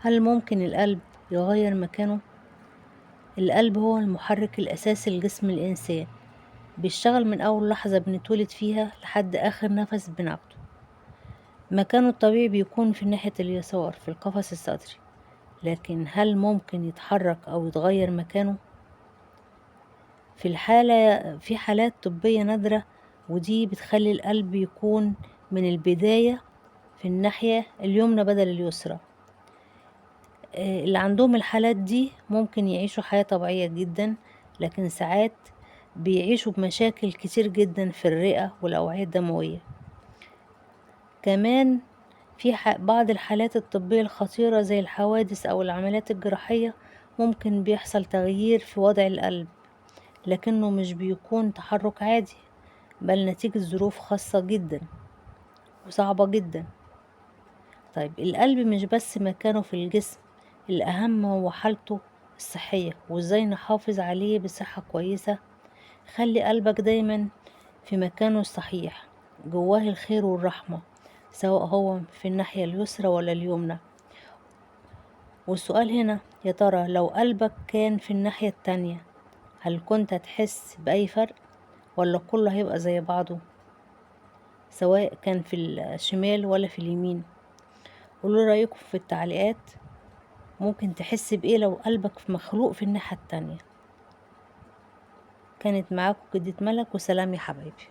هل ممكن القلب يغير مكانه؟ القلب هو المحرك الأساسي لجسم الإنسان، بيشتغل من أول لحظة بنتولد فيها لحد آخر نفس بناخده. مكانه الطبيعي بيكون في ناحية اليسار في القفص الصدري، لكن هل ممكن يتحرك أو يتغير مكانه؟ في حالات طبية نادرة، ودي بتخلي القلب يكون من البداية في الناحية اليمنى بدل اليسرى. اللي عندهم الحالات دي ممكن يعيشوا حياة طبيعية جدا، لكن ساعات بيعيشوا بمشاكل كتير جدا في الرئة والأوعية الدموية. كمان في بعض الحالات الطبية الخطيرة زي الحوادث أو العمليات الجراحية ممكن بيحصل تغيير في وضع القلب، لكنه مش بيكون تحرك عادي، بل نتيجة ظروف خاصة جدا وصعبة جدا. طيب القلب مش بس مكانه في الجسم، الأهم هو حالته الصحية وإزاي نحافظ عليه بصحة كويسة. خلي قلبك دايما في مكانه الصحيح، جواه الخير والرحمة، سواء هو في الناحية اليسرى ولا اليمنى. والسؤال هنا، يا ترى لو قلبك كان في الناحية التانية، هل كنت هتحس بأي فرق ولا كله هيبقى زي بعضه، سواء كان في الشمال ولا في اليمين؟ قولوا رأيكم في التعليقات. ممكن تحس بإيه لو قلبك مخلوق في الناحية التانية؟ كانت معاكم جدة ملك، وسلام يا حبايبي.